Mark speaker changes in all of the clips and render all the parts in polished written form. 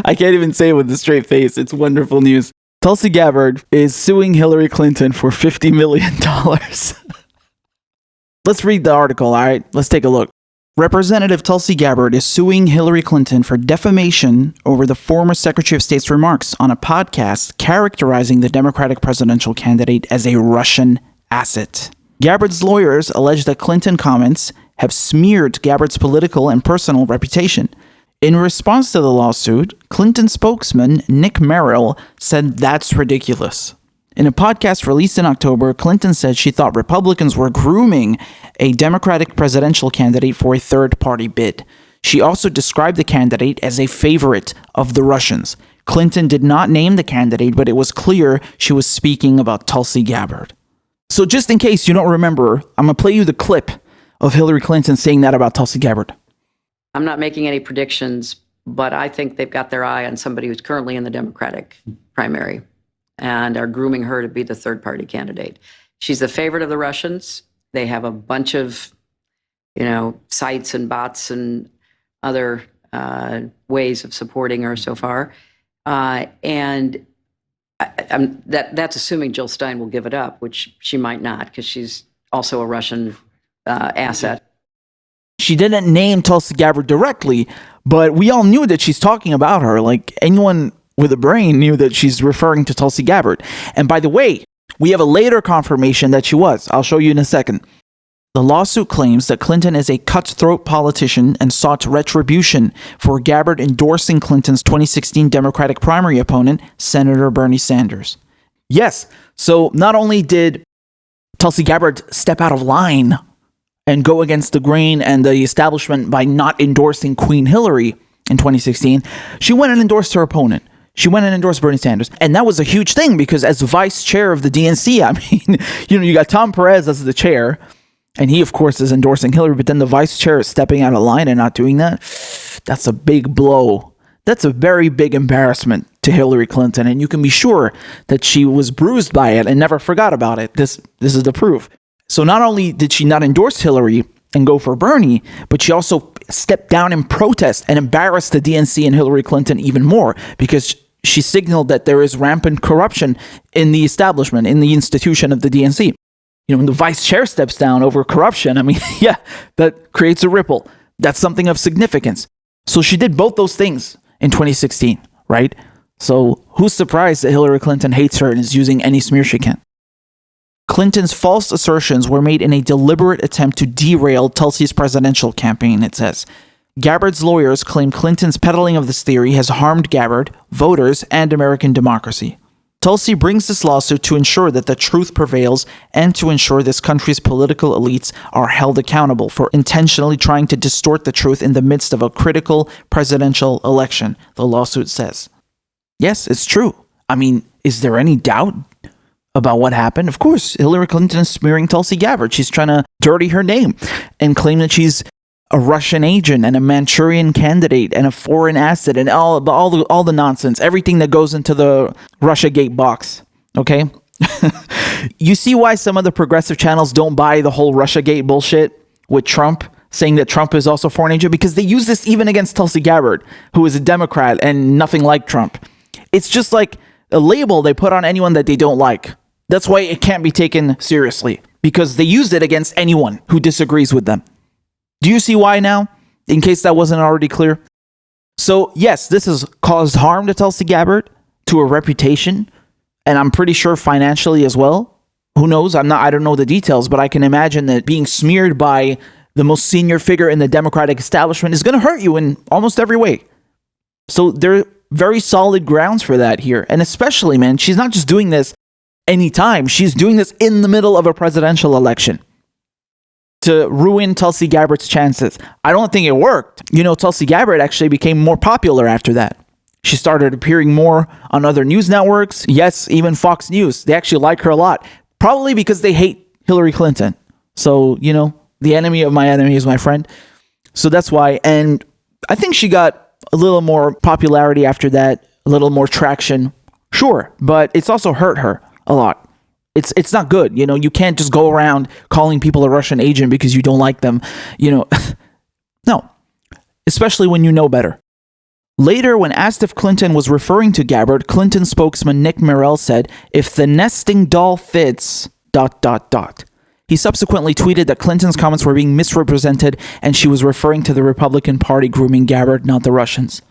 Speaker 1: I can't even say it with a straight face. It's wonderful news. Tulsi Gabbard is suing Hillary Clinton for $50 million. Let's read the article, all right? Let's take a look. Representative Tulsi Gabbard is suing Hillary Clinton for defamation over the former Secretary of State's remarks on a podcast characterizing the Democratic presidential candidate as a Russian asset. Gabbard's lawyers allege that Clinton comments have smeared Gabbard's political and personal reputation. In response to the lawsuit, Clinton spokesman Nick Merrill said that's ridiculous. In a podcast released in October, Clinton said she thought Republicans were grooming a Democratic presidential candidate for a third-party bid. She also described the candidate as a favorite of the Russians. Clinton did not name the candidate, but it was clear she was speaking about Tulsi Gabbard. So just in case you don't remember, I'm going to play you the clip of Hillary Clinton saying that about Tulsi Gabbard.
Speaker 2: I'm not making any predictions, but I think they've got their eye on somebody who's currently in the Democratic primary and are grooming her to be the third-party candidate. She's the favorite of the Russians. They have a bunch of, sites and bots and other ways of supporting her so far. And that's assuming Jill Stein will give it up, which she might not, because she's also a Russian asset.
Speaker 1: She didn't name Tulsi Gabbard directly, but we all knew that she's talking about her. Like, anyone with a brain knew that she's referring to Tulsi Gabbard. And by the way, we have a later confirmation that she was. I'll show you in a second. The lawsuit claims that Clinton is a cutthroat politician and sought retribution for Gabbard endorsing Clinton's 2016 Democratic primary opponent, Senator Bernie Sanders. Yes, so not only did Tulsi Gabbard step out of line and go against the grain and the establishment by not endorsing Queen Hillary in 2016, she went and endorsed her opponent. She went and endorsed Bernie Sanders. And that was a huge thing because as vice chair of the DNC, I mean, you got Tom Perez as the chair, and he, of course, is endorsing Hillary, but then the vice chair is stepping out of line and not doing that. That's a big blow. That's a very big embarrassment to Hillary Clinton, and you can be sure that she was bruised by it and never forgot about it. This is the proof. So not only did she not endorse Hillary and go for Bernie, but she also stepped down in protest and embarrassed the DNC and Hillary Clinton even more because she signaled that there is rampant corruption in the establishment, in the institution of the DNC. When the vice chair steps down over corruption, I mean, yeah, that creates a ripple. That's something of significance. So she did both those things in 2016, right? So who's surprised that Hillary Clinton hates her and is using any smear she can? Clinton's false assertions were made in a deliberate attempt to derail Tulsi's presidential campaign, it says. Gabbard's lawyers claim Clinton's peddling of this theory has harmed Gabbard, voters, and American democracy. Tulsi brings this lawsuit to ensure that the truth prevails and to ensure this country's political elites are held accountable for intentionally trying to distort the truth in the midst of a critical presidential election, the lawsuit says. Yes, it's true. I mean, is there any doubt about what happened? Of course, Hillary Clinton is smearing Tulsi Gabbard. She's trying to dirty her name and claim that she's a Russian agent and a Manchurian candidate and a foreign asset and all the nonsense, everything that goes into the Russiagate box. Okay, you see why some of the progressive channels don't buy the whole Russiagate bullshit with Trump saying that Trump is also a foreign agent, because they use this even against Tulsi Gabbard, who is a Democrat and nothing like Trump. It's just like a label they put on anyone that they don't like. That's why it can't be taken seriously, because they use it against anyone who disagrees with them. Do you see why now? In case that wasn't already clear. So yes, this has caused harm to Tulsi Gabbard, to her reputation, and I'm pretty sure financially as well. Who knows? I don't know the details, but I can imagine that being smeared by the most senior figure in the Democratic establishment is going to hurt you in almost every way. So there are very solid grounds for that here. And especially, man, she's not just doing this anytime. She's doing this in the middle of a presidential election to ruin Tulsi Gabbard's chances. I don't think it worked. Tulsi Gabbard actually became more popular after that. She started appearing more on other news networks. Yes, even Fox News. They actually like her a lot. Probably because they hate Hillary Clinton. So, the enemy of my enemy is my friend. So that's why. And I think she got a little more popularity after that, a little more traction. Sure, but it's also hurt her a lot. It's not good. You can't just go around calling people a Russian agent because you don't like them. No, especially when you know better. Later, when asked if Clinton was referring to Gabbard, Clinton spokesman Nick Morrell said, "If the nesting doll fits, ... He subsequently tweeted that Clinton's comments were being misrepresented and she was referring to the Republican Party grooming Gabbard, not the Russians.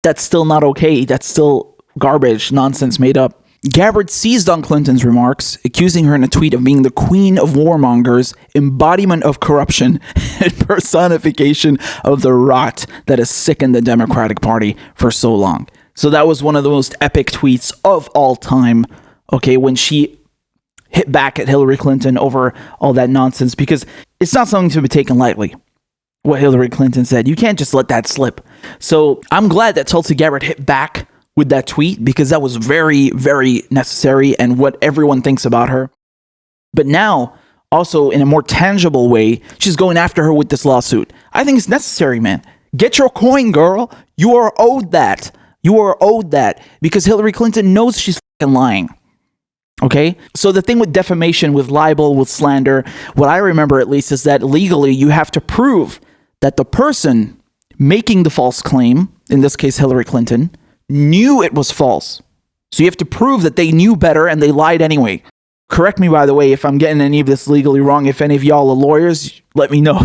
Speaker 1: That's still not okay. That's still garbage, nonsense made up. Gabbard seized on Clinton's remarks, accusing her in a tweet of being the queen of warmongers, embodiment of corruption, and personification of the rot that has sickened the Democratic Party for so long. So that was one of the most epic tweets of all time, okay, when she hit back at Hillary Clinton over all that nonsense, because it's not something to be taken lightly, what Hillary Clinton said. You can't just let that slip. So I'm glad that Tulsi Gabbard hit back with that tweet, because that was very, very necessary and what everyone thinks about her. But now, also in a more tangible way, she's going after her with this lawsuit. I think it's necessary, man. Get your coin, girl. You are owed that. You are owed that, because Hillary Clinton knows she's fucking lying. Okay? So the thing with defamation, with libel, with slander, what I remember at least is that legally you have to prove that the person making the false claim, in this case Hillary Clinton, knew it was false. So you have to prove that they knew better and they lied anyway. Correct me, by the way, if I'm getting any of this legally wrong. If any of y'all are lawyers, let me know.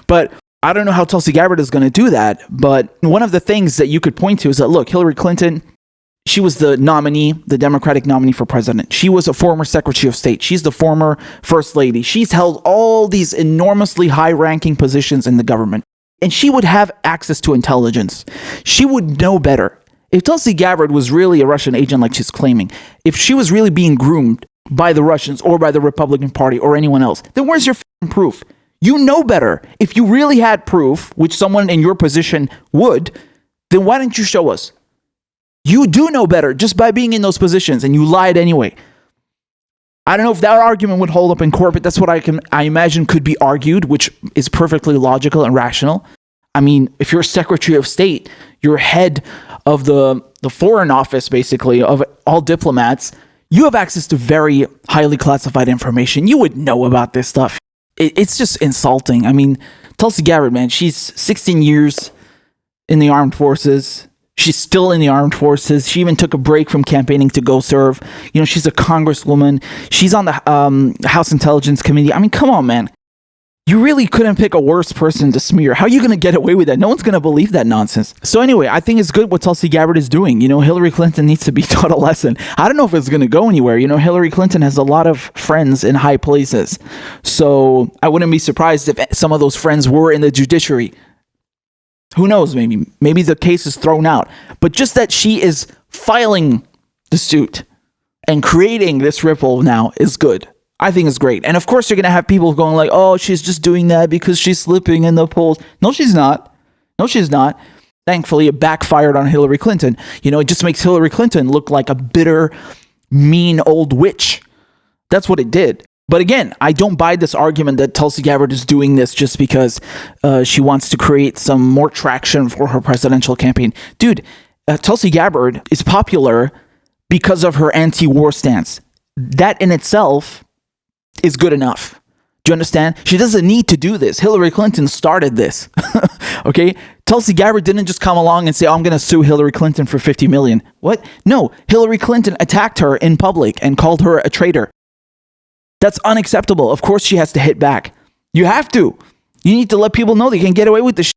Speaker 1: But I don't know how Tulsi Gabbard is going to do that. But one of the things that you could point to is that, look, Hillary Clinton, she was the nominee, the Democratic nominee for president. She was a former Secretary of State. She's the former First Lady. She's held all these enormously high-ranking positions in the government. And she would have access to intelligence. She would know better. If Tulsi Gabbard was really a Russian agent like she's claiming, if she was really being groomed by the Russians or by the Republican Party or anyone else, then where's your proof? You know better. If you really had proof, which someone in your position would, then why didn't you show us? You do know better just by being in those positions, and you lied anyway. I don't know if that argument would hold up in court, but that's what I imagine could be argued, which is perfectly logical and rational. I mean, if you're a Secretary of State, you're head of the Foreign Office, basically, of all diplomats, you have access to very highly classified information. You would know about this stuff. It's just insulting. I mean, Tulsi Gabbard, man, she's 16 years in the armed forces. She's still in the armed forces. She even took a break from campaigning to go serve. You know, she's a congresswoman. She's on the House Intelligence Committee. I mean, come on, man. You really couldn't pick a worse person to smear. How are you going to get away with that? No one's going to believe that nonsense. So anyway, I think it's good what Tulsi Gabbard is doing. You know, Hillary Clinton needs to be taught a lesson. I don't know if it's going to go anywhere. You know, Hillary Clinton has a lot of friends in high places. So I wouldn't be surprised if some of those friends were in the judiciary. Who knows, maybe the case is thrown out. But just that she is filing the suit and creating this ripple now is good. I think it's great. And of course, you're going to have people going like, oh, she's just doing that because she's slipping in the polls. No, she's not. No, she's not. Thankfully, it backfired on Hillary Clinton. You know, it just makes Hillary Clinton look like a bitter, mean old witch. That's what it did. But again, I don't buy this argument that Tulsi Gabbard is doing this just because she wants to create some more traction for her presidential campaign. Dude, Tulsi Gabbard is popular because of her anti-war stance. That in itself is good enough. Do you understand? She doesn't need to do this. Hillary Clinton started this. Okay? Tulsi Gabbard didn't just come along and say, oh, I'm going to sue Hillary Clinton for $50 million. What? No, Hillary Clinton attacked her in public and called her a traitor. That's unacceptable. Of course she has to hit back. You have to. You need to let people know they can get away with this shit.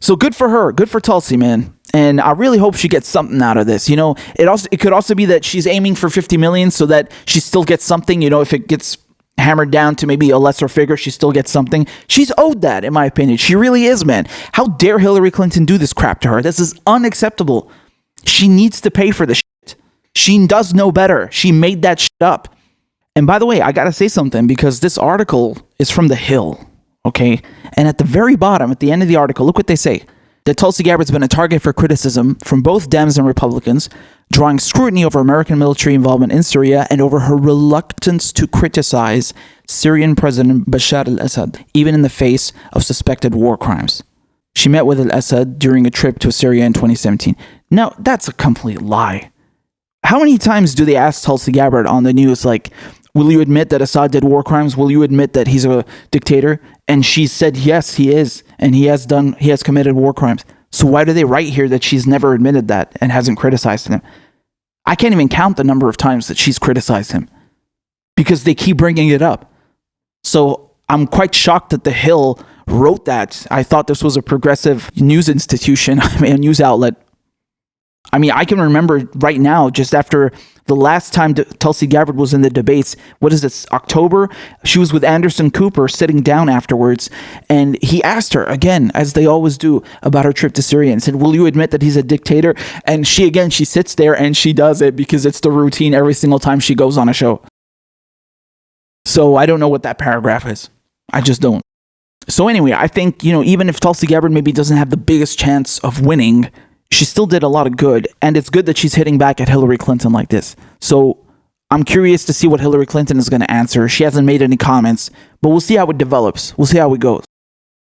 Speaker 1: So good for her. Good for Tulsi, man. And I really hope she gets something out of this. You know, it could also be that she's aiming for 50 million so that she still gets something. You know, if it gets hammered down to maybe a lesser figure, she still gets something. She's owed that, in my opinion. She really is, man. How dare Hillary Clinton do this crap to her? This is unacceptable. She needs to pay for the shit. She does know better. She made that shit up. And by the way, I got to say something, because this article is from The Hill, okay? And at the very bottom, at the end of the article, look what they say. That Tulsi Gabbard's been a target for criticism from both Dems and Republicans, drawing scrutiny over American military involvement in Syria and over her reluctance to criticize Syrian President Bashar al-Assad, even in the face of suspected war crimes. She met with al-Assad during a trip to Syria in 2017. Now, that's a complete lie. How many times do they ask Tulsi Gabbard on the news, like, will you admit that Assad did war crimes? Will you admit that he's a dictator? And she said, yes, he is. And he has committed war crimes. So why do they write here that she's never admitted that and hasn't criticized him? I can't even count the number of times that she's criticized him because they keep bringing it up. So I'm quite shocked that The Hill wrote that. I thought this was a progressive news institution, a news outlet. I mean, I can remember right now, just after the last time Tulsi Gabbard was in the debates, what is this, October? She was with Anderson Cooper sitting down afterwards, and he asked her, again, as they always do, about her trip to Syria, and said, will you admit that he's a dictator? And she sits there and she does it because it's the routine every single time she goes on a show. So I don't know what that paragraph is. I just don't. So anyway, I think, even if Tulsi Gabbard maybe doesn't have the biggest chance of winning, she still did a lot of good, and it's good that she's hitting back at Hillary Clinton like this. So I'm curious to see what Hillary Clinton is going to answer. She hasn't made any comments, but we'll see how it develops. We'll see how it goes.